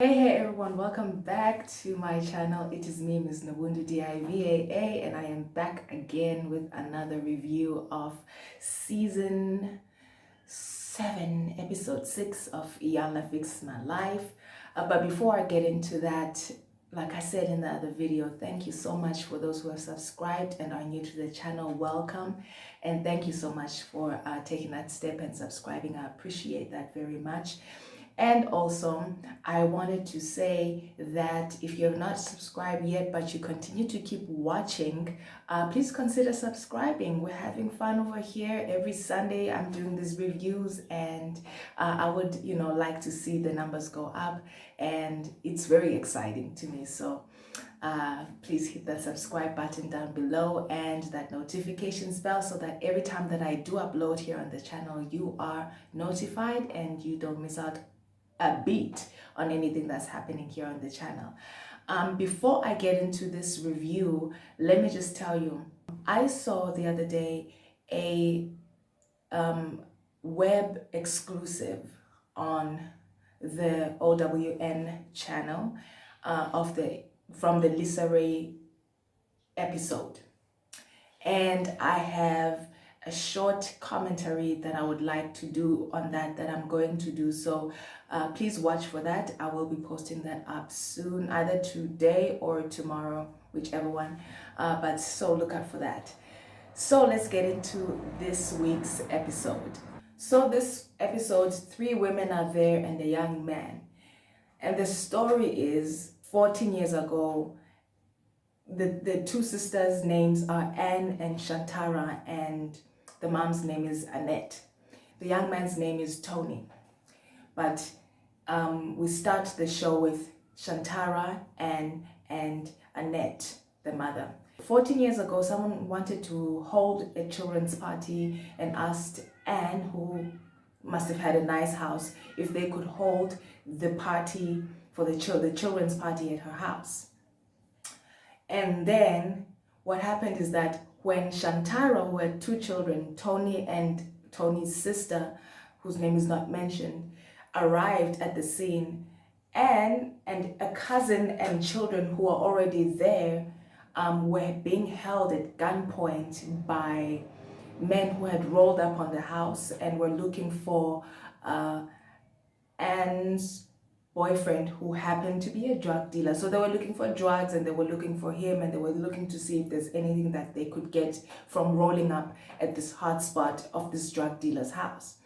Hey everyone, welcome back to my channel. It is me, MsNoBuntu DIVAA, and I am back again with another review of season 7, episode 6 of Iyanla Fix My Life. But before I get into that, like I said in the other video, thank you so much for those who have subscribed and are new to the channel. Welcome, and thank you so much for taking that step and subscribing. I appreciate that very much. And also, I wanted to say that if you have not subscribed yet, but you continue to keep watching, please consider subscribing. We're having fun over here. Every Sunday, I'm doing these reviews, and I would, like to see the numbers go up, and it's very exciting to me. So please hit that subscribe button down below and that notifications bell so that every time that I do upload here on the channel, you are notified and you don't miss out a beat on anything that's happening here on the channel. Before I get into this review, let me just tell you, I saw the other day a web exclusive on the OWN channel from the Lisa Ray episode, and I have a short commentary that I would like to do on that I'm going to do. So please watch for that. I will be posting that up soon, either today or tomorrow, whichever one. But so look out for that. So let's get into this week's episode. So this episode, 3 women are there and a young man. And the story is 14 years ago, the 2 sisters' names are Anne and Shantara, and the mom's name is Annette. The young man's name is Tony. But we start the show with Shantara and Annette, the mother. 14 years ago, someone wanted to hold a children's party and asked Anne, who must have had a nice house, if they could hold the party for the children's party at her house. And then what happened is that when Shantara, who had 2 children, Tony and Tony's sister, whose name is not mentioned, arrived at the scene, and a cousin and children who were already there were being held at gunpoint by men who had rolled up on the house and were looking for Anne's boyfriend, who happened to be a drug dealer. So they were looking for drugs, and they were looking for him, and they were looking to see if there's anything that they could get from rolling up at this hotspot of this drug dealer's house.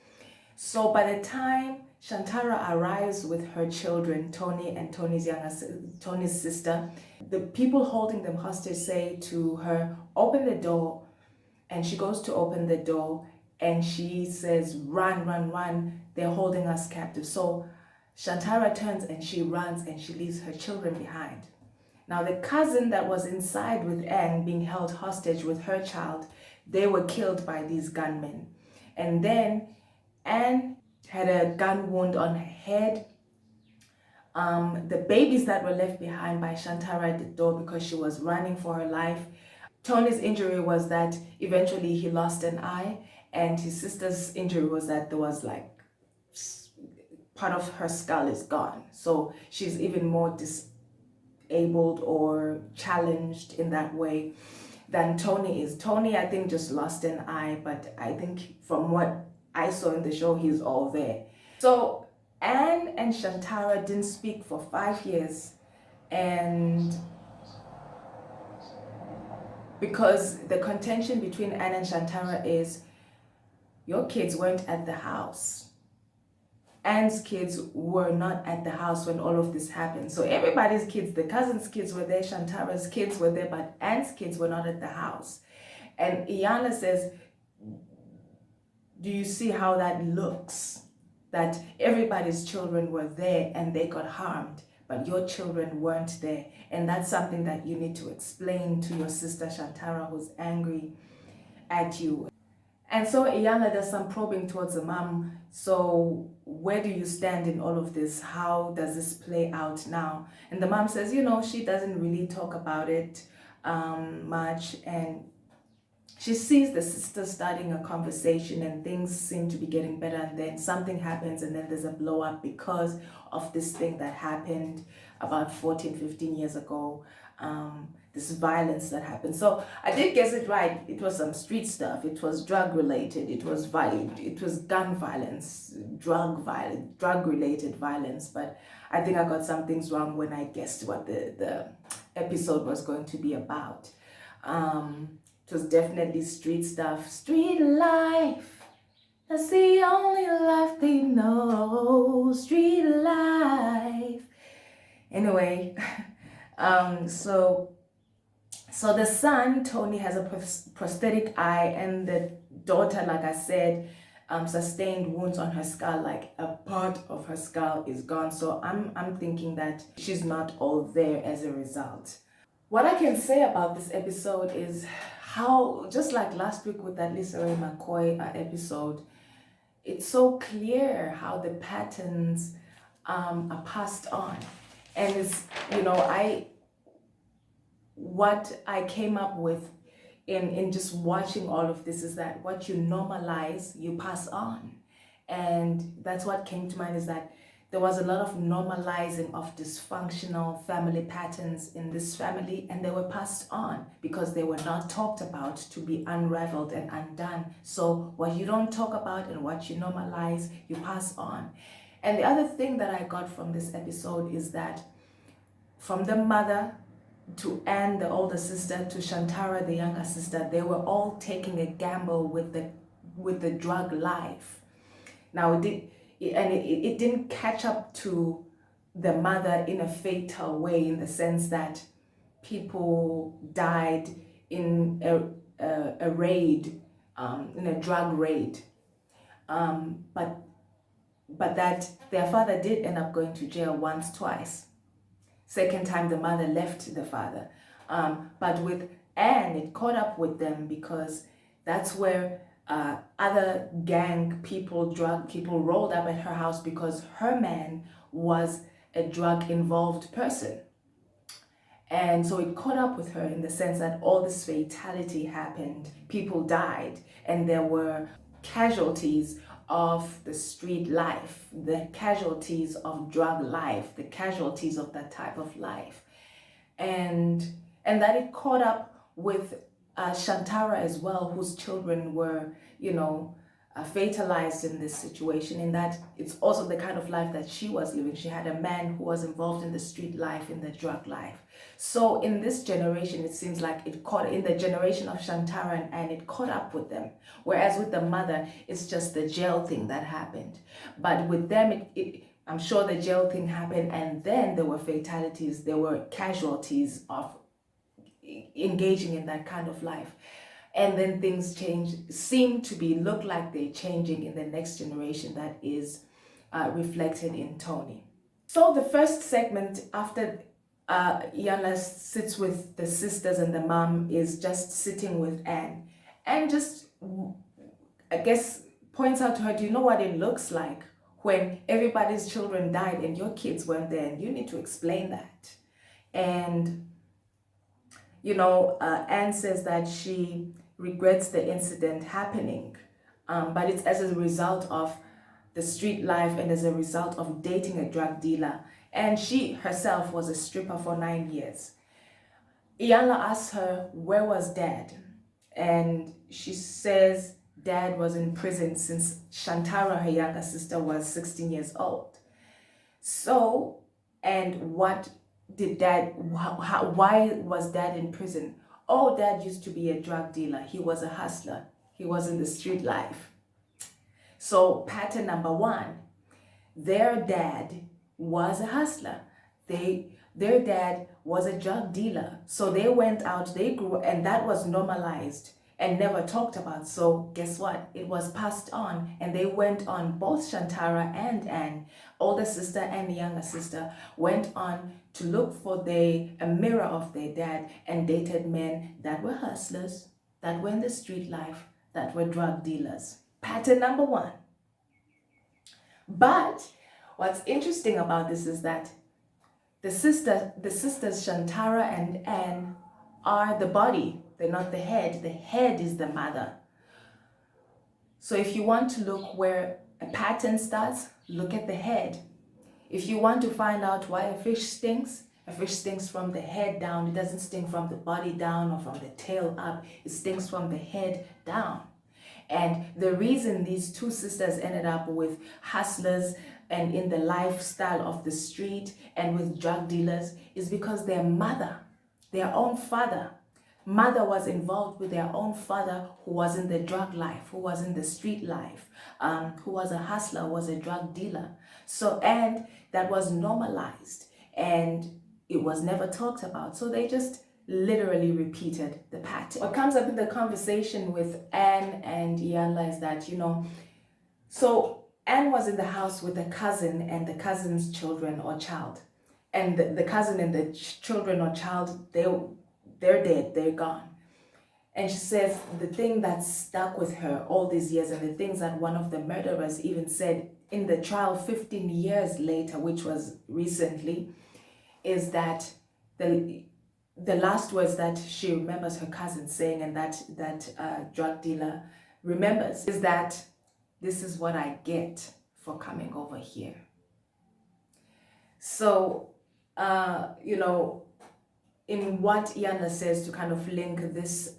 So by the time Shantara arrives with her children, Tony and Tony's sister, the people holding them hostage say to her, "Open the door." And she goes to open the door, and she says, "Run, run, run. They're holding us captive." So Shantara turns and she runs, and she leaves her children behind. Now the cousin that was inside with Anne, being held hostage with her child, they were killed by these gunmen. And then Anne had a gun wound on her head. The babies that were left behind by Shantara at the door because she was running for her life. Tony's injury was that eventually he lost an eye, and his sister's injury was that there was like part of her skull is gone. So she's even more disabled or challenged in that way than Tony is. Tony, I think, just lost an eye, but I think from what I saw in the show, he's all there. So Anne and Shantara didn't speak for 5 years, and because the contention between Anne and Shantara is, your kids weren't at the house. Anne's kids were not at the house when all of this happened. So everybody's kids, the cousin's kids were there, Shantara's kids were there, but Anne's kids were not at the house. And Iyanla says, do you see how that looks? That everybody's children were there and they got harmed, but your children weren't there. And that's something that you need to explain to your sister Shantara, who's angry at you. And so Iyanla does some probing towards the mom. So where do you stand in all of this? How does this play out now? And the mom says, she doesn't really talk about it much. And She sees the sister starting a conversation and things seem to be getting better, and then something happens and then there's a blow up because of this thing that happened about 14, 15 years ago. This violence that happened. So I did guess it right. It was some street stuff. It was drug related. It was violent. It was gun violence, drug related violence. But I think I got some things wrong when I guessed what the episode was going to be about. It was definitely street stuff. Street life. That's the only life they know. Street life. Anyway, so the son, Tony, has a prosthetic eye, and the daughter, like I said, sustained wounds on her skull, like a part of her skull is gone. So I'm thinking that she's not all there as a result. What I can say about this episode is how, just like last week with that Lisa Ray McCoy episode, it's so clear how the patterns are passed on. And it's, what I came up with in just watching all of this is that what you normalize, you pass on. And that's what came to mind, is that there was a lot of normalizing of dysfunctional family patterns in this family, and they were passed on because they were not talked about to be unraveled and undone. So what you don't talk about and what you normalize, you pass on. And the other thing that I got from this episode is that from the mother to Anne, the older sister, to Shantara, the younger sister, they were all taking a gamble with the drug life. Now it didn't catch up to the mother in a fatal way, in the sense that people died in a raid, in a drug raid, but that their father did end up going to jail once, twice. Second time, the mother left the father. But with Anne, it caught up with them because that's where other gang people, drug people rolled up at her house because her man was a drug-involved person. And so it caught up with her in the sense that all this fatality happened. People died, and there were casualties of the street life, the casualties of drug life, the casualties of that type of life. And that it caught up with Shantara as well, whose children were, fatalized in this situation, in that it's also the kind of life that she was living. She had a man who was involved in the street life, in the drug life. So in this generation, it seems like it caught, in the generation of Shantara and it caught up with them. Whereas with the mother, it's just the jail thing that happened. But with them, I'm sure the jail thing happened, and then there were fatalities, there were casualties of engaging in that kind of life. And then things look like they're changing in the next generation that is reflected in Tony. So the first segment, after Iyanla sits with the sisters and the mom, is just sitting with Anne. And just, I guess, points out to her, do you know what it looks like when everybody's children died and your kids weren't there? And you need to explain that. And, Anne says that she regrets the incident happening, but it's as a result of the street life and as a result of dating a drug dealer. And she herself was a stripper for 9 years. Iyanla asks her, where was Dad? And she says Dad was in prison since Shantara, her younger sister, was 16 years old. So, and what did Dad, why was Dad in prison? Oh, Dad used to be a drug dealer. He was a hustler. He was in the street life. So pattern number one, their dad was a hustler. Their dad was a drug dealer. So they went out, they grew, and that was normalized and never talked about. So guess what? It was passed on, and they went on, both Shantara and Anne, older sister and younger sister, went on to look for a mirror of their dad and dated men that were hustlers, that were in the street life, that were drug dealers. Pattern number one. But what's interesting about this is that the sisters Shantara and Anne are the body they're not the head. The head is the mother. So if you want to look where a pattern starts, look at the head. If you want to find out why a fish stinks from the head down. It doesn't stink from the body down or from the tail up. It stinks from the head down. And the reason these two sisters ended up with hustlers and in the lifestyle of the street and with drug dealers is because their mother, their own mother was involved with their own father, who was in the drug life, who was in the street life, who was a hustler, was a drug dealer. So, and that was normalized and it was never talked about. So they just literally repeated the pattern. What comes up in the conversation with Anne and Iyanla is that, so Anne was in the house with a cousin and the cousin's children or child. And the cousin and the children or child, they're dead, they're gone. And she says the thing that stuck with her all these years, and the things that one of the murderers even said in the trial 15 years later, which was recently, is that the last words that she remembers her cousin saying, and that drug dealer remembers, is that this is what I get for coming over here. So, in what Iyanla says, to kind of link this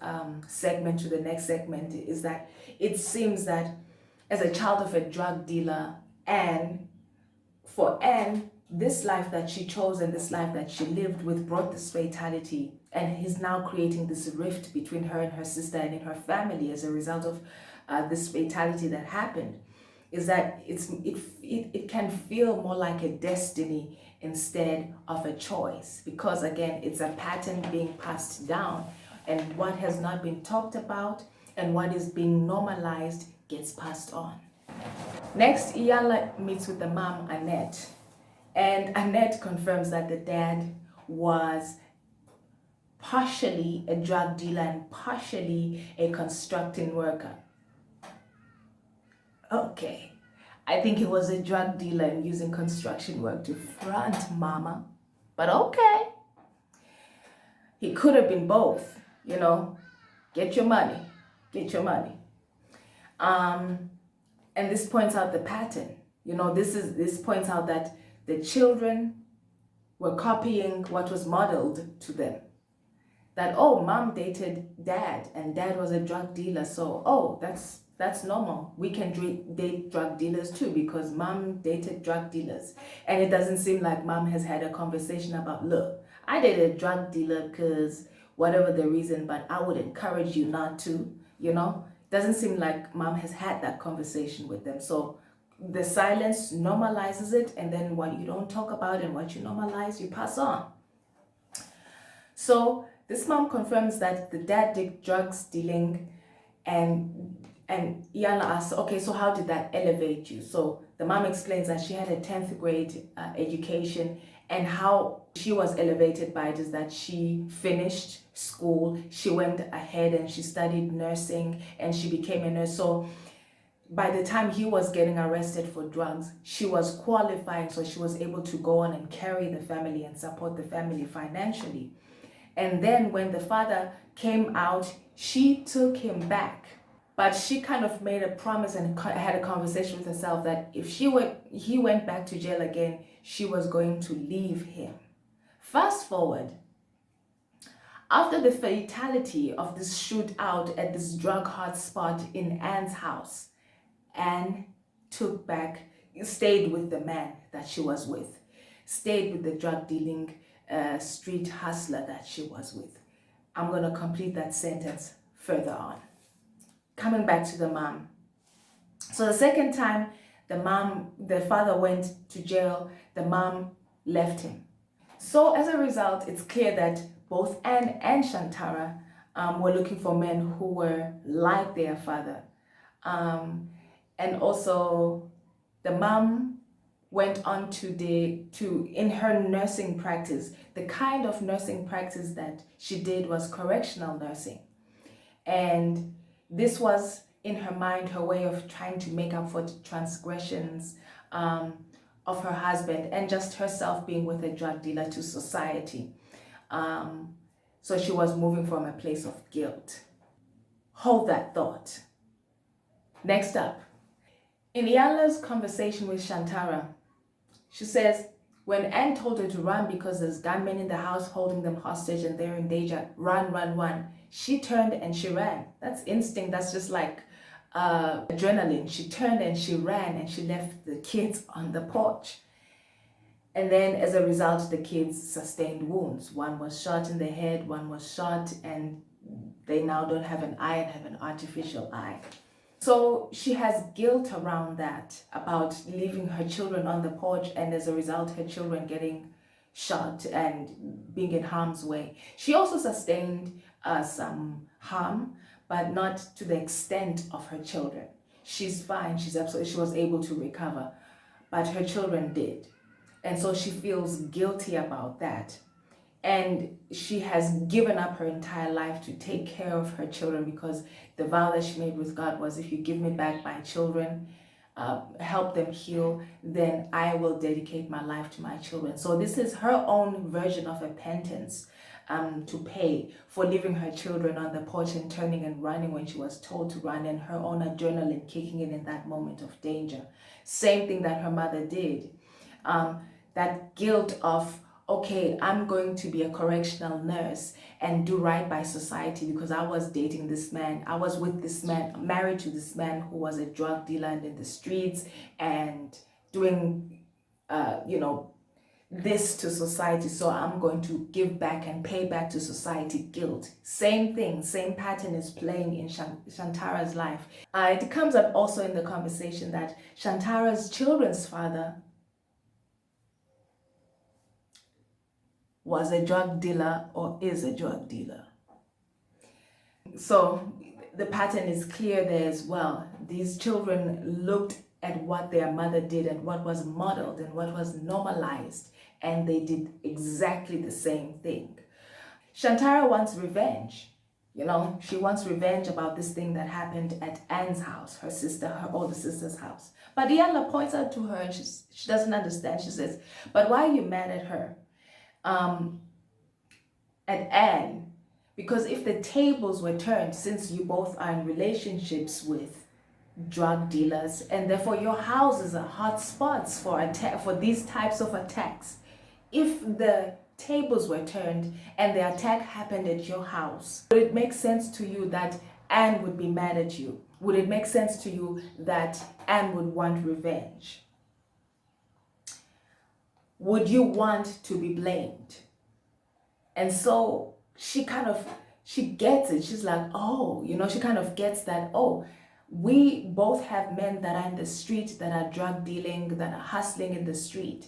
segment to the next segment, is that it seems that as a child of a drug dealer, for Anne, this life that she chose and this life that she lived with brought this fatality, and he's now creating this rift between her and her sister and in her family as a result of this fatality that happened, is that it can feel more like a destiny instead of a choice, because again, it's a pattern being passed down, and what has not been talked about and what is being normalized gets passed on. Next, Iyanla meets with the mom, Annette, and Annette confirms that the dad was partially a drug dealer and partially a construction worker. Okay, I think he was a drug dealer and using construction work to front mama, but okay. He could have been both, get your money. And this points out the pattern. This points out that the children were copying what was modeled to them. That, mom dated dad and dad was a drug dealer, so, that's normal. We can date drug dealers too because mom dated drug dealers. And it doesn't seem like mom has had a conversation about, look, I dated a drug dealer because whatever the reason, but I would encourage you not to, Doesn't seem like mom has had that conversation with them. So the silence normalizes it, and then what you don't talk about and what you normalize, you pass on. So this mom confirms that the dad did drugs dealing, and Iyanla asks, okay, so how did that elevate you? So the mom explains that she had a 10th grade education, and how she was elevated by it is that she finished school, she went ahead and she studied nursing and she became a nurse. So by the time he was getting arrested for drugs, she was qualifying, so she was able to go on and carry the family and support the family financially. And then when the father came out, she took him back. But she kind of made a promise and had a conversation with herself that if he went back to jail again, she was going to leave him. Fast forward, after the fatality of this shootout at this drug hotspot in Anne's house, Anne stayed with the man that she was with, stayed with the drug dealing street hustler that she was with. I'm going to complete that sentence further on. Coming back to the mom. So the second time the father went to jail, the mom left him. So as a result, it's clear that both Anne and Shantara were looking for men who were like their father. And also the mom went on in her nursing practice, the kind of nursing practice that she did was correctional nursing. And this was, in her mind, her way of trying to make up for the transgressions of her husband and just herself being with a drug dealer to society. So she was moving from a place of guilt. Hold that thought. Next up, in Iyanla's conversation with Shantara, she says, when Anne told her to run because there's gunmen in the house holding them hostage and they're in danger, run, run, run, she turned and she ran. That's instinct. That's just like adrenaline. She turned and she ran and she left the kids on the porch. And then as a result, the kids sustained wounds. One was shot in the head, one was shot, and they now don't have an eye and have an artificial eye. So she has guilt around that, about leaving her children on the porch, and as a result, her children getting shot and being in harm's way. She also sustained some harm, but not to the extent of her children. She's fine, she was able to recover, but her children did. And so she feels guilty about that. And she has given up her entire life to take care of her children, because the vow that she made with God was, if you give me back my children, help them heal, then I will dedicate my life to my children. So this is her own version of a penance to pay for leaving her children on the porch and turning and running when she was told to run, and her own adrenaline kicking in that moment of danger. Same thing that her mother did. That guilt of, okay, I'm going to be a correctional nurse and do right by society because I was dating this man. I was with this man, married to this man who was a drug dealer and in the streets and doing, this to society. So I'm going to give back and pay back to society. Guilt. Same thing, same pattern is playing in Shantara's life. It comes up also in the conversation that Shantara's children's father was a drug dealer or is a drug dealer. So the pattern is clear there as well. These children looked at what their mother did and what was modeled and what was normalized, and they did exactly the same thing. Shantara wants revenge. She wants revenge about this thing that happened at Anne's house, her older sister's house. But Iyanla points out to her and she doesn't understand. She says, but why are you mad at her? At Anne, because if the tables were turned, since you both are in relationships with drug dealers, and therefore your houses are hot spots for these types of attacks, if the tables were turned and the attack happened at your house, would it make sense to you that Anne would be mad at you? Would it make sense to you that Anne would want revenge? Would you want to be blamed? And so she gets it. She's like, oh, she kind of gets that, oh, we both have men that are in the street, that are drug dealing, that are hustling in the street.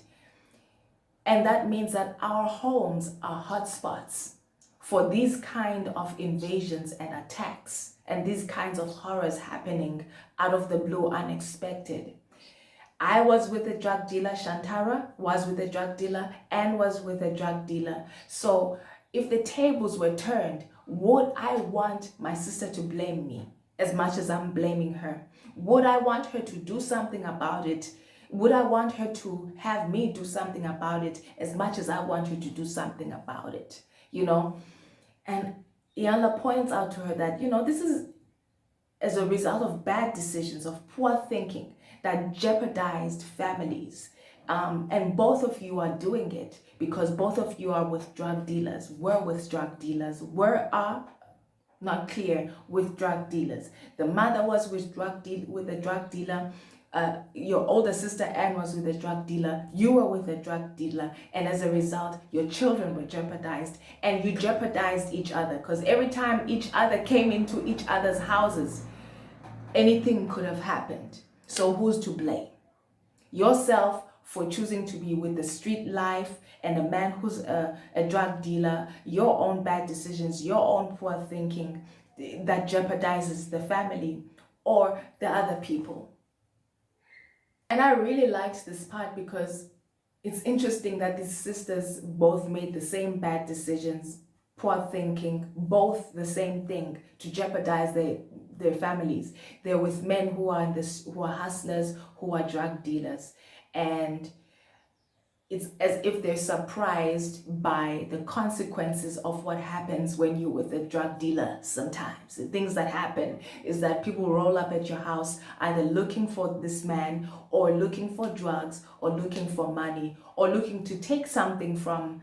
And that means that our homes are hotspots for these kind of invasions and attacks and these kinds of horrors happening out of the blue, unexpected. I was with a drug dealer, Shantara was with a drug dealer, Anne was with a drug dealer. So if the tables were turned, would I want my sister to blame me as much as I'm blaming her? Would I want her to do something about it? Would I want her to have me do something about it as much as I want her to do something about it? And Iyanla points out to her that, this is as a result of bad decisions, of poor thinking that jeopardized families. And both of you are doing it because both of you are with drug dealers, were with drug dealers, not clear, with drug dealers. The mother was with a drug dealer. Your older sister Anne was with a drug dealer. You were with a drug dealer, and as a result, your children were jeopardized, and you jeopardized each other because every time each other came into each other's houses, anything could have happened. So who's to blame? Yourself for choosing to be with the street life and a man who's a drug dealer, your own bad decisions, your own poor thinking that jeopardizes the family or the other people. And I really liked this part because it's interesting that these sisters both made the same bad decisions, poor thinking, both the same thing to jeopardize their families. They're with men who are hustlers, who are drug dealers. And it's as if they're surprised by the consequences of what happens when you're with a drug dealer. Sometimes the things that happen is that people roll up at your house either looking for this man or looking for drugs or looking for money or looking to take something from,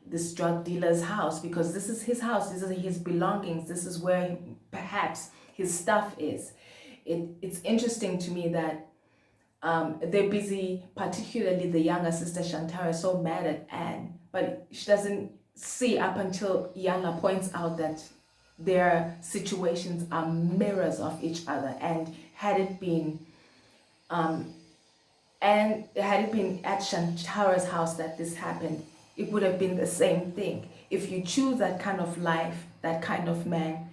this drug dealer's house, because this is his house, this is his belongings, this is where perhaps his stuff is. It's interesting to me that they're busy, particularly the younger sister Shantara, so mad at Anne, but she doesn't see up until Iyanla points out that their situations are mirrors of each other. And had it been at Shantara's house that this happened, it would have been the same thing. If you choose that kind of life, that kind of man,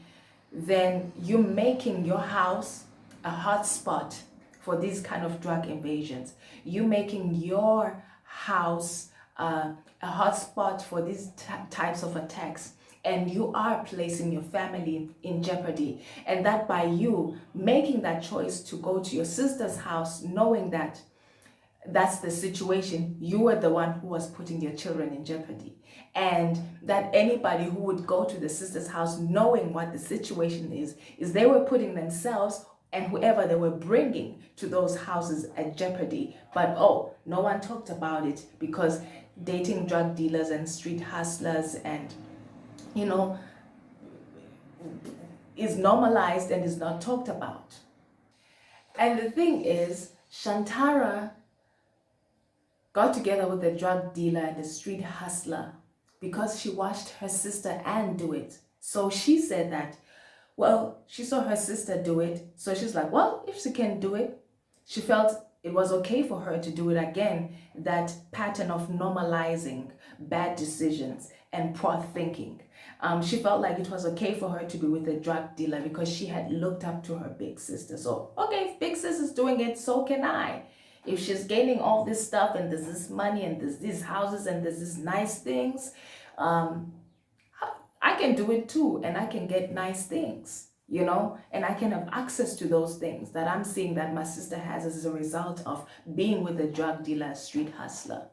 then you're making your house a hot spot for these kind of drug invasions. You're making your house a hot spot for these types of attacks. And you are placing your family in jeopardy. And that by you making that choice to go to your sister's house, knowing that that's the situation, you were the one who was putting your children in jeopardy. And that anybody who would go to the sister's house knowing what the situation is they were putting themselves and whoever they were bringing to those houses at jeopardy. But no one talked about it because dating drug dealers and street hustlers and is normalized and is not talked about. And the thing is, Shantara got together with a drug dealer and a street hustler because she watched her sister Anne do it. So she said that, well, she saw her sister do it. So she's like, well, if she can do it, she felt it was okay for her to do it again. That pattern of normalizing bad decisions and poor thinking. She felt like it was okay for her to be with a drug dealer because she had looked up to her big sister. So, okay, if big sister's doing it, so can I. If she's gaining all this stuff and there's this money and there's these houses and there's these nice things, I can do it too, and I can get nice things, and I can have access to those things that I'm seeing that my sister has as a result of being with a drug dealer, street hustler.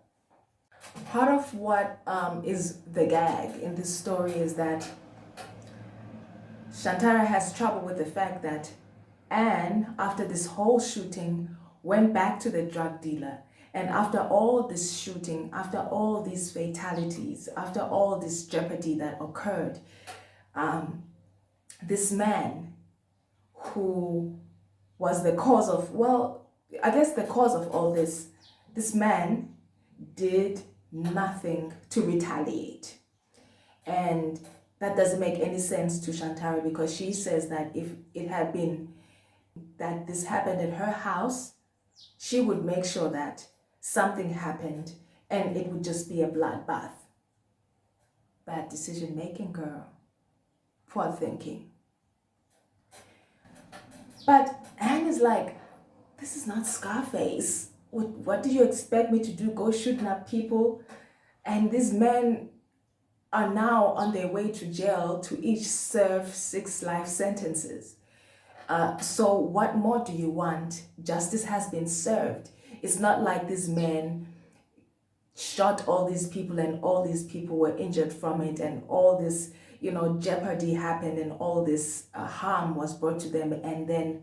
Part of what is the gag in this story is that Shantara has trouble with the fact that Anne, after this whole shooting, went back to the drug dealer. And after all this shooting, after all these fatalities, after all this jeopardy that occurred, this man who was the cause of, the cause of all this, this man did nothing to retaliate. And that doesn't make any sense to Shantara because she says that if it had been that this happened at her house, she would make sure that something happened and it would just be a bloodbath. Bad decision making, girl. Poor thinking. But Anne is like, this is not Scarface. What do you expect me to do? Go shooting up people? And these men are now on their way to jail to each serve 6 life sentences. So what more do you want? Justice has been served. It's not like this man shot all these people and all these people were injured from it and all this, jeopardy happened and all this harm was brought to them and then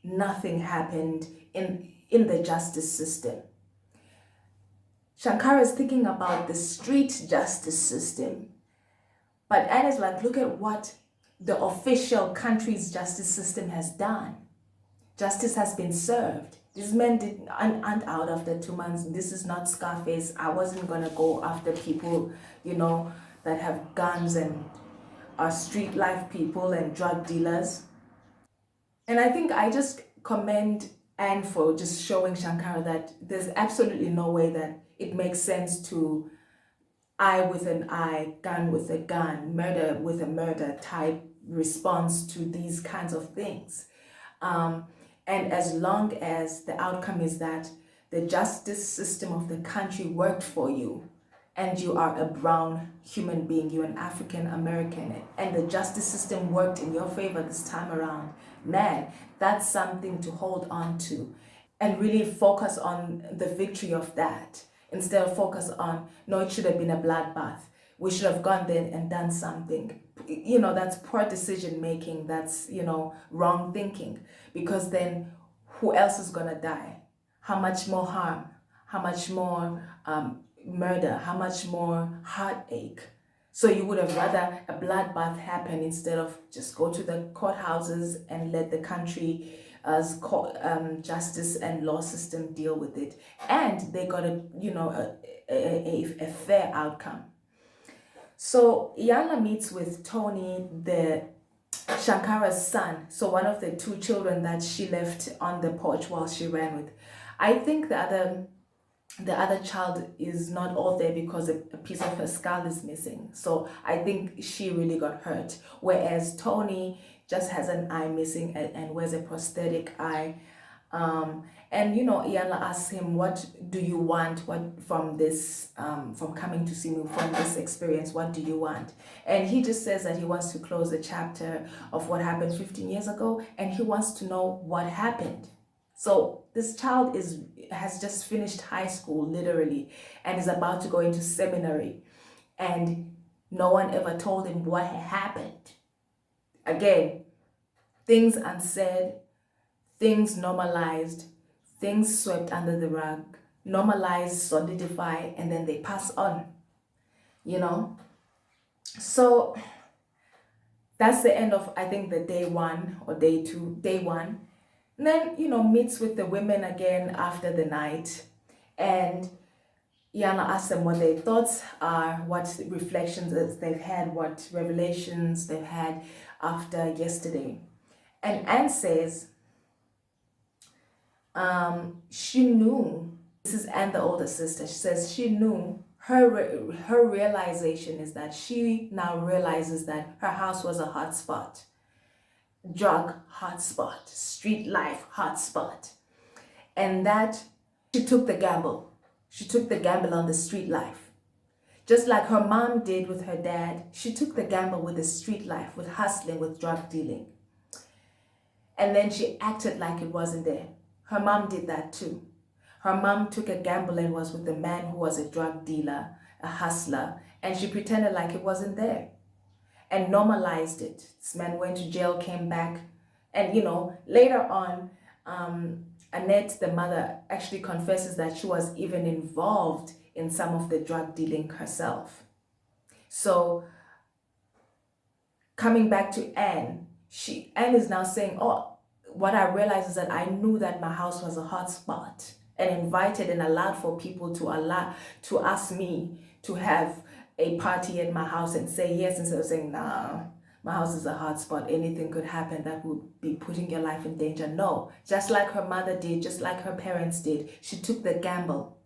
nothing happened in the justice system. Shankara is thinking about the street justice system. But Anne is like, look at what the official country's justice system has done. Justice has been served. These men aren't out after 2 months. This is not Scarface. I wasn't going to go after people, that have guns and are street life people and drug dealers. And I think I just commend Anne for just showing Shankara that there's absolutely no way that it makes sense to eye with an eye, gun with a gun, murder with a murder type response to these kinds of things. And as long as the outcome is that the justice system of the country worked for you and you are a brown human being, you're an African American, and the justice system worked in your favor this time around, man, that's something to hold on to. and really focus on the victory of that instead of focus on, no, it should have been a bloodbath. We should have gone there and done something. That's poor decision making. That's, wrong thinking. Because then who else is going to die? How much more harm? How much more murder? How much more heartache? So you would have rather a bloodbath happen instead of just go to the courthouses and let the country as justice and law system deal with it, and they got a fair outcome. So Iyanla meets with Tony, the Shankara's son, so one of the two children that she left on the porch while she ran with. I think the other child is not all there because a piece of her skull is missing. So I think she really got hurt. Whereas Tony just has an eye missing and wears a prosthetic eye. And Iyanla asks him, what do you want from this, from coming to see me, from this experience, what do you want? And he just says that he wants to close the chapter of what happened 15 years ago, and he wants to know what happened. So this child has just finished high school, literally, and is about to go into seminary, and no one ever told him what had happened. Again, things unsaid, things normalized, things swept under the rug, normalize, solidify, and then they pass on, So that's the end of, I think, the day one or day two. Day one. And then, meets with the women again after the night. And Iyanla asks them what their thoughts are, what reflections they've had, what revelations they've had after yesterday. And Anne says, she knew, this is Anne, the older sister, she says she knew, her realization is that she now realizes that her house was a hotspot. Drug hotspot, street life hotspot, and that she took the gamble. She took the gamble on the street life. Just like her mom did with her dad, she took the gamble with the street life, with hustling, with drug dealing. And then she acted like it wasn't there. Her mom did that too. Her mom took a gamble and was with a man who was a drug dealer, a hustler, and she pretended like it wasn't there and normalized it. This man went to jail, came back, and later on, Annette, the mother, actually confesses that she was even involved in some of the drug dealing herself. So coming back to Anne, Anne is now saying, oh, what I realized is that I knew that my house was a hot spot, and invited and allowed for people to ask me to have a party at my house and say yes instead of saying, nah, my house is a hot spot, anything could happen that would be putting your life in danger. No, just like her mother did, just like her parents did, she took the gamble.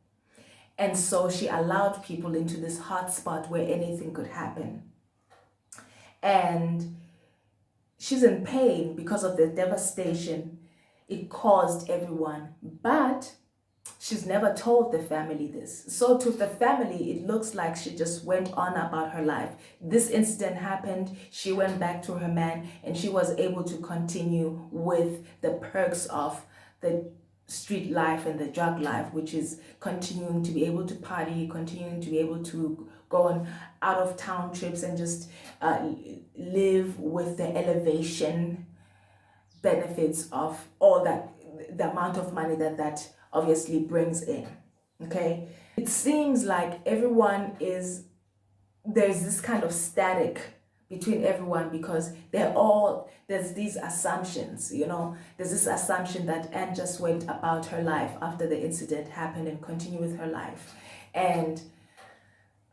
And so she allowed people into this hot spot where anything could happen. And she's in pain because of the devastation it caused everyone. But she's never told the family this. So to the family, it looks like she just went on about her life. This incident happened, she went back to her man, and she was able to continue with the perks of the street life and the drug life, which is continuing to be able to party, continuing to be able to go on out of town trips and just live with the elevation benefits of all that, the amount of money that obviously brings in. Okay, it seems like there's this kind of static between everyone because there's these assumptions, there's this assumption that Anne just went about her life after the incident happened and continued with her life. And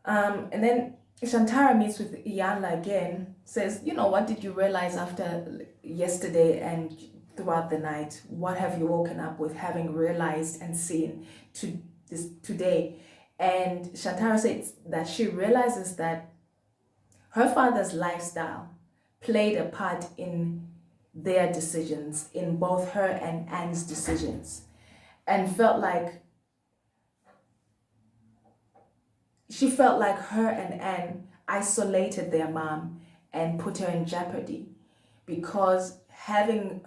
then Shantara meets with Iyanla again, says, what did you realize after yesterday and throughout the night? What have you woken up with, having realized and seen today? And Shantara says that she realizes that her father's lifestyle played a part in their decisions, in both her and Anne's decisions, and she felt like her and Anne isolated their mom and put her in jeopardy, because having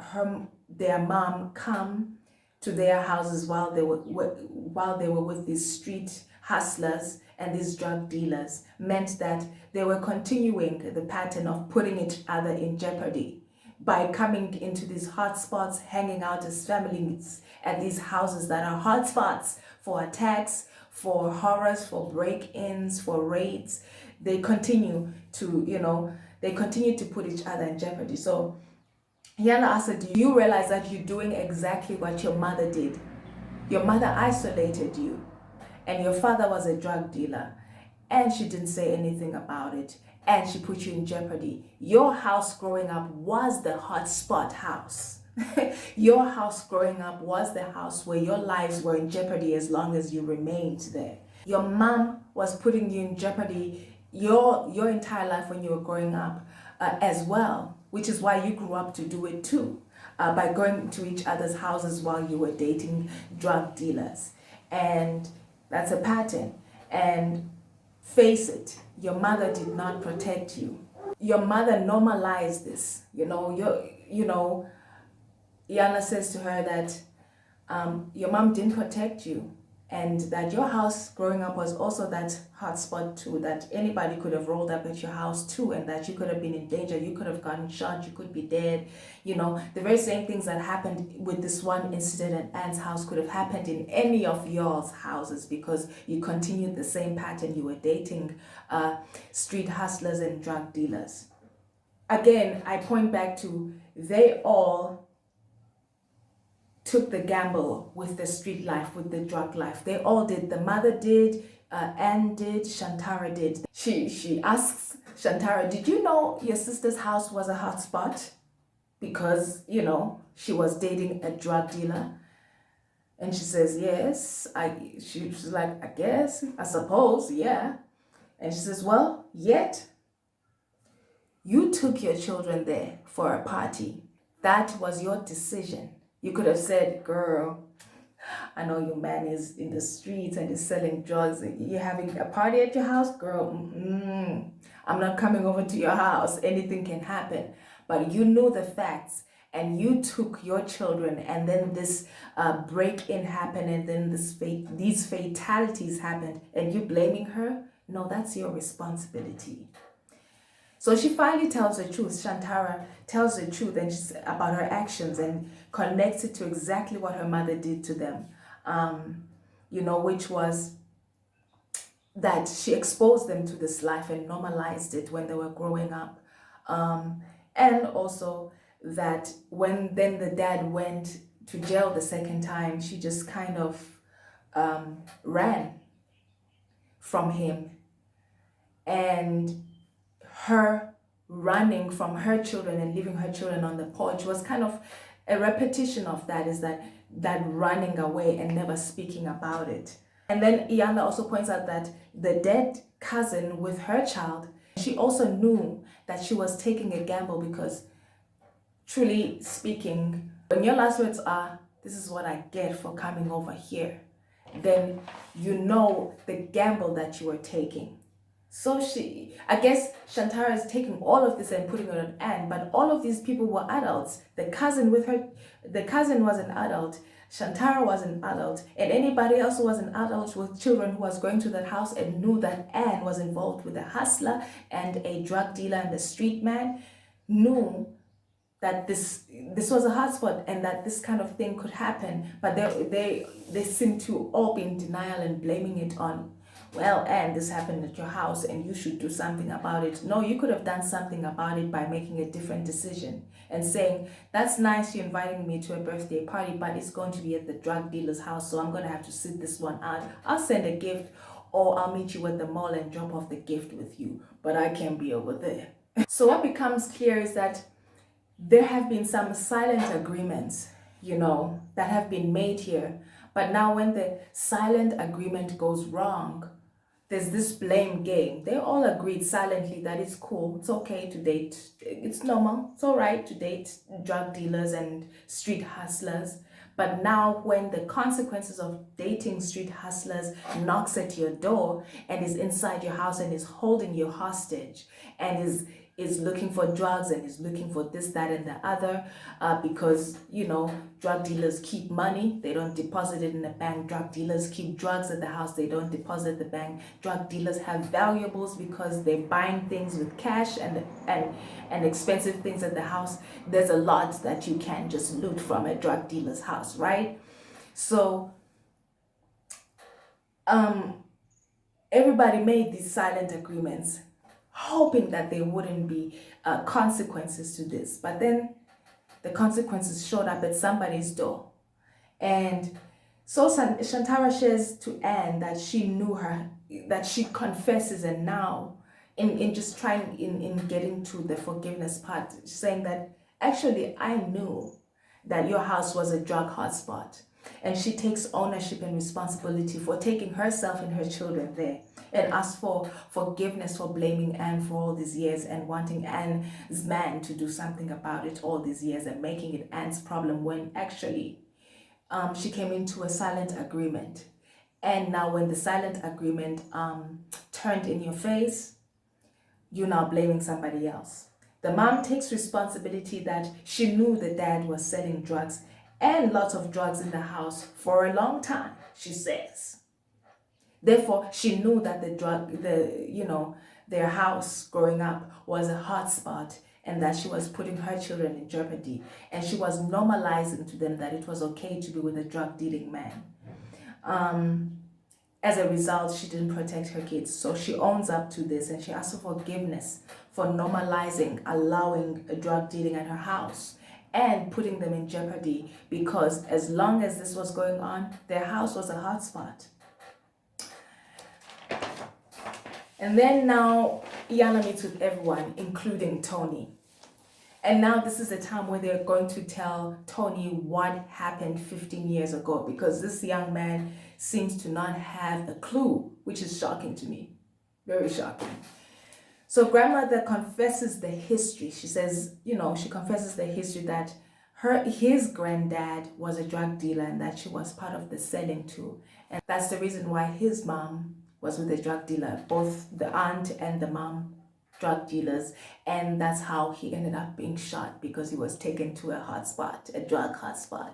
their mom come to their houses while they were with these street hustlers and these drug dealers meant that they were continuing the pattern of putting each other in jeopardy by coming into these hotspots, hanging out as families at these houses that are hotspots for attacks, for horrors, for break-ins, for raids. They continue to put each other in jeopardy. So Iyanla asked her, do you realize that you're doing exactly what your mother did? Your mother isolated you, and your father was a drug dealer, and she didn't say anything about it, and she put you in jeopardy. Your house growing up was the hotspot house. Your house growing up was the house where your lives were in jeopardy as long as you remained there. Your mom was putting you in jeopardy your entire life when you were growing up as well, which is why you grew up to do it too, by going to each other's houses while you were dating drug dealers. And that's a pattern. And face it, your mother did not protect you. Your mother normalized this. Iyanla says to her that your mom didn't protect you, and that your house growing up was also that hotspot too, that anybody could have rolled up at your house too, and that you could have been in danger, you could have gotten shot, you could be dead. The very same things that happened with this one incident at Anne's house could have happened in any of y'all's houses, because you continued the same pattern. You were dating street hustlers and drug dealers. Again, I point back to, they all took the gamble with the street life, with the drug life. They all did. The mother did, Anne did, Shantara did. She asks Shantara, did you know your sister's house was a hotspot? Because, she was dating a drug dealer. And she says, yes. She's like, I guess, I suppose, yeah. And she says, well, yet you took your children there for a party. That was your decision. You could have said, girl, I know your man is in the streets and is selling drugs. You're having a party at your house? Girl, I'm not coming over to your house. Anything can happen. But you know the facts, and you took your children, and then this break-in happened, and then these fatalities happened, and you blaming her? No, that's your responsibility. So she finally tells the truth. Shantara tells the truth about her actions and connects it to exactly what her mother did to them, which was that she exposed them to this life and normalized it when they were growing up. And also that when then the dad went to jail the second time, she just kind of ran from him. And her running from her children and leaving her children on the porch was kind of a repetition of that, is that running away and never speaking about it. And then Iyanla also points out that the dead cousin with her child, she also knew that she was taking a gamble, because truly speaking, when your last words are, this is what I get for coming over here, then you know the gamble that you are taking. So I guess Shantara is taking all of this and putting it on Anne, but all of these people were adults. The cousin was an adult, Shantara was an adult, and anybody else who was an adult with children who was going to that house and knew that Anne was involved with a hustler and a drug dealer and a street man, knew that this was a hotspot and that this kind of thing could happen. But they seem to all be in denial and blaming it on, well, and this happened at your house and you should do something about it. No, you could have done something about it by making a different decision and saying, that's nice, you're inviting me to a birthday party, but it's going to be at the drug dealer's house, so I'm going to have to sit this one out. I'll send a gift, or I'll meet you at the mall and drop off the gift with you, but I can't be over there. So what becomes clear is that there have been some silent agreements, that have been made here. But now when the silent agreement goes wrong, there's this blame game. They all agreed silently that it's cool, it's okay to date, it's normal, it's all right to date drug dealers and street hustlers. But now when the consequences of dating street hustlers knocks at your door and is inside your house and is holding you hostage and is is looking for drugs and is looking for this, that, and the other, because, you know, drug dealers keep money. They don't deposit it in the bank. Drug dealers keep drugs at the house. They don't deposit the bank. Drug dealers have valuables because they're buying things with cash and expensive things at the house. There's a lot that you can just loot from a drug dealer's house, right? So everybody made these silent agreements, hoping that there wouldn't be consequences to this. But then the consequences showed up at somebody's door. And so Shantara shares to Anne that she knew her, that she confesses, and now in just trying in getting to the forgiveness part, saying that actually I knew that your house was a drug hotspot. And she takes ownership and responsibility for taking herself and her children there, and asks for forgiveness for blaming Anne for all these years and wanting Anne's man to do something about it all these years and making it Anne's problem, when actually she came into a silent agreement. And now when the silent agreement turned in your face, you're now blaming somebody else. The mom takes responsibility that she knew the dad was selling drugs and lots of drugs in the house for a long time, she says. Therefore, she knew that their house growing up was a hot spot, and that she was putting her children in jeopardy. And she was normalizing to them that it was okay to be with a drug dealing man. As a result, she didn't protect her kids. So she owns up to this, and she asks for forgiveness for normalizing, allowing a drug dealing at her house and putting them in jeopardy, because as long as this was going on, their house was a hotspot. And then now Iyanla meets with everyone, including Tony. And now this is the time where they're going to tell Tony what happened 15 years ago, because this young man seems to not have a clue, which is shocking to me. Very shocking. So grandmother confesses the history. She says, she confesses the history that his granddad was a drug dealer and that she was part of the selling too. And that's the reason why his mom was with a drug dealer, both the aunt and the mom drug dealers. And that's how he ended up being shot, because he was taken to a hotspot, a drug hotspot.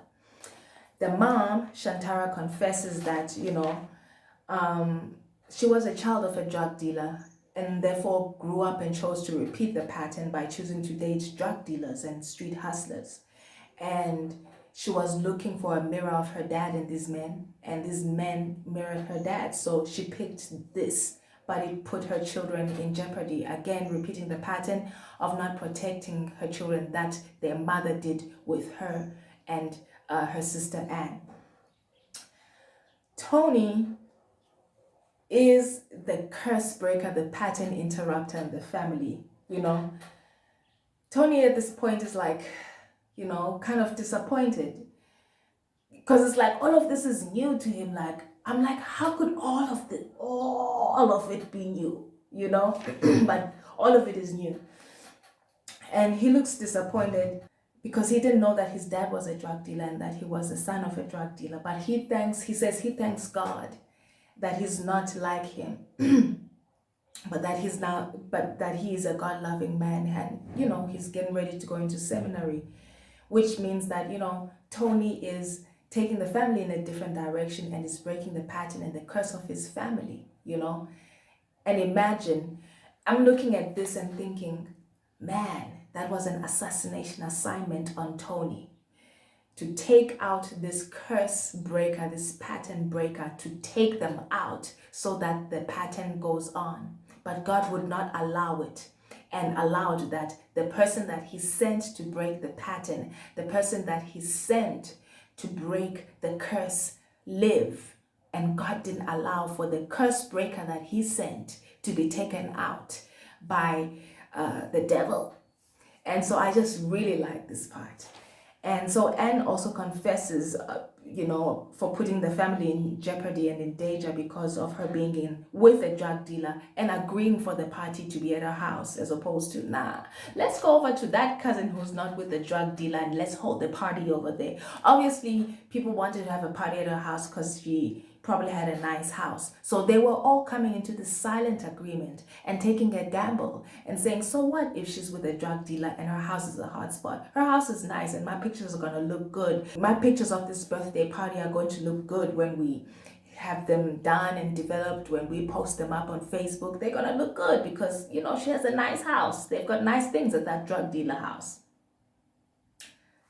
The mom, Shantara, confesses that, she was a child of a drug dealer and therefore grew up and chose to repeat the pattern by choosing to date drug dealers and street hustlers. And she was looking for a mirror of her dad in these men, and these men mirrored her dad. So she picked this, but it put her children in jeopardy. Again, repeating the pattern of not protecting her children that their mother did with her and her sister Anne. Tony is the curse breaker, the pattern interrupter in the family. Tony at this point is like, kind of disappointed, because it's like all of this is new to him. Like, I'm like, how could all of it be new, but all of it is new. And he looks disappointed because he didn't know that his dad was a drug dealer and that he was the son of a drug dealer. But he says he thanks God that he's not like him, but that he is a God-loving man, and he's getting ready to go into seminary, which means that Tony is taking the family in a different direction and is breaking the pattern and the curse of his family. And imagine, I'm looking at this and thinking, man, that was an assassination assignment on Tony, to take out this curse breaker, this pattern breaker, to take them out so that the pattern goes on. But God would not allow it, and allowed that the person that he sent to break the pattern, the person that he sent to break the curse, live. And God didn't allow for the curse breaker that he sent to be taken out by the devil. And so I just really like this part. And so Anne also confesses, for putting the family in jeopardy and in danger because of her being with a drug dealer and agreeing for the party to be at her house, as opposed to, let's go over to that cousin who's not with the drug dealer and let's hold the party over there. Obviously, people wanted to have a party at her house because she probably had a nice house. So they were all coming into this silent agreement and taking a gamble and saying, so what if she's with a drug dealer and her house is a hotspot? Her house is nice and my pictures are going to look good. My pictures of this birthday party are going to look good when we have them done and developed. When we post them up on Facebook, they're going to look good because, you know, she has a nice house. They've got nice things at that drug dealer house.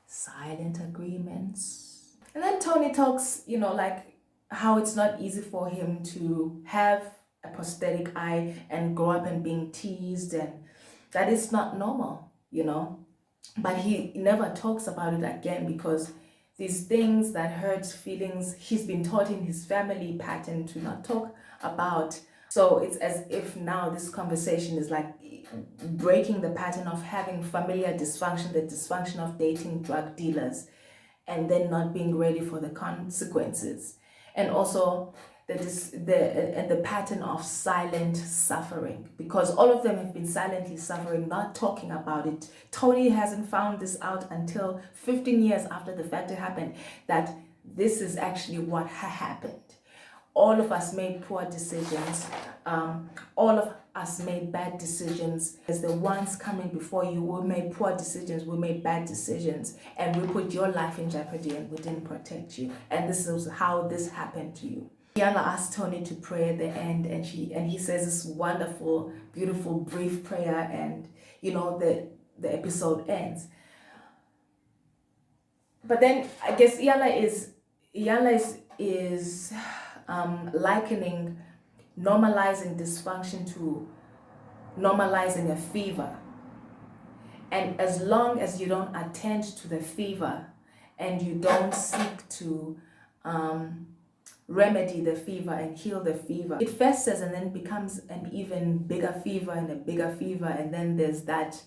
Silent agreements. And then Tony talks, you know, like how it's not easy for him to have a prosthetic eye and grow up and being teased, and that is not normal, you know. But he never talks about it again because these things that hurt feelings, he's been taught in his family pattern to not talk about. So it's as if now this conversation is like breaking the pattern of having familiar dysfunction, the dysfunction of dating drug dealers, and then not being ready for the consequences. And also the pattern of silent suffering, because all of them have been silently suffering, not talking about it. Tony hasn't found this out until 15 years after the fact happened, that this is actually what happened. All of us made poor decisions. All of us made bad decisions. As the ones coming before you, we made poor decisions, we made bad decisions, and we put your life in jeopardy and we didn't protect you. And this is how this happened to you. Iyanla asked Tony to pray at the end, and he says this wonderful, beautiful, brief prayer, and you know the episode ends. But then I guess Iyanla is likening normalizing dysfunction to normalizing a fever. And as long as you don't attend to the fever and you don't seek to remedy the fever and heal the fever, it festers and then becomes an even bigger fever and a bigger fever. And then there's that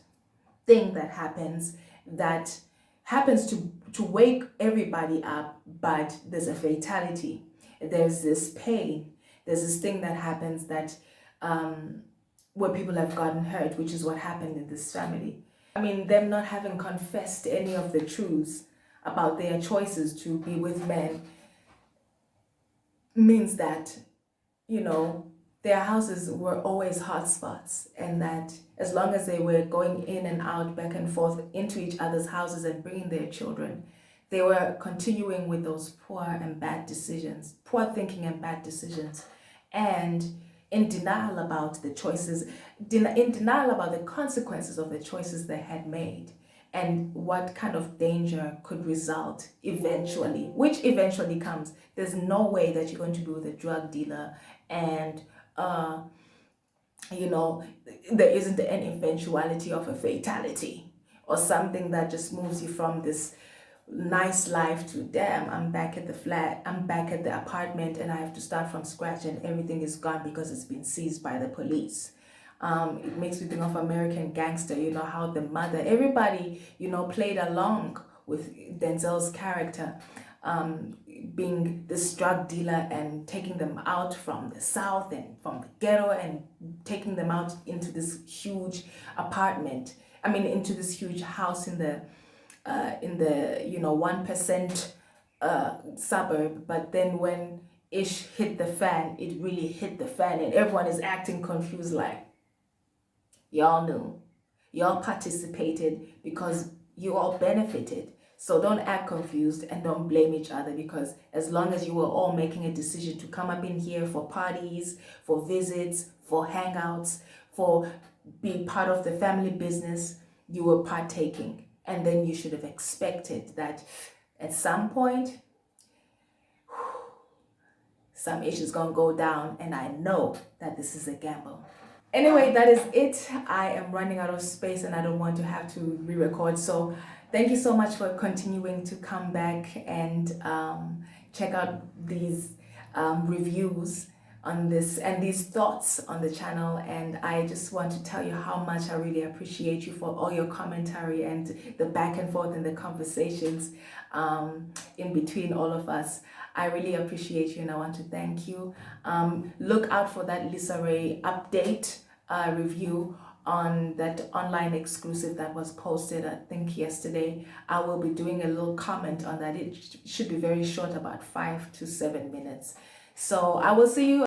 thing that happens to wake everybody up, but there's a fatality. There's this pain. There's this thing that happens that where people have gotten hurt, which is what happened in this family. I mean, them not having confessed any of the truths about their choices to be with men means that, you know, their houses were always hot spots, and that as long as they were going in and out, back and forth into each other's houses and bringing their children, they were continuing with those poor and bad decisions, poor thinking and bad decisions, and in denial about the choices, in denial about the consequences of the choices they had made, and what kind of danger could result eventually, which eventually comes. There's no way that you're going to be with a drug dealer and you know, there isn't an eventuality of a fatality or something that just moves you from this nice life to, damn, I'm back at the flat, I'm back at the apartment, and I have to start from scratch and everything is gone because it's been seized by the police. It makes me think of American Gangster, you know, how the mother, everybody, you know, played along with Denzel's character, being this drug dealer and taking them out from the South and from the ghetto and taking them out into this huge apartment. I mean, into this huge house in the you know 1% suburb. But then when ish hit the fan, it really hit the fan, and everyone is acting confused, like, y'all knew, y'all participated because you all benefited. So don't act confused and don't blame each other, because as long as you were all making a decision to come up in here for parties, for visits, for hangouts, for being part of the family business, you were partaking. And then you should have expected that at some point, some issue's gonna go down, and I know that this is a gamble. Anyway, that is it. I am running out of space and I don't want to have to re-record. So thank you so much for continuing to come back and check out these reviews on this and these thoughts on the channel. And I just want to tell you how much I really appreciate you for all your commentary and the back and forth and the conversations in between all of us. I really appreciate you and I want to thank you. Look out for that Lisa Ray update review on that online exclusive that was posted, I think yesterday. I will be doing a little comment on that. It should be very short, about 5 to 7 minutes. So I will see you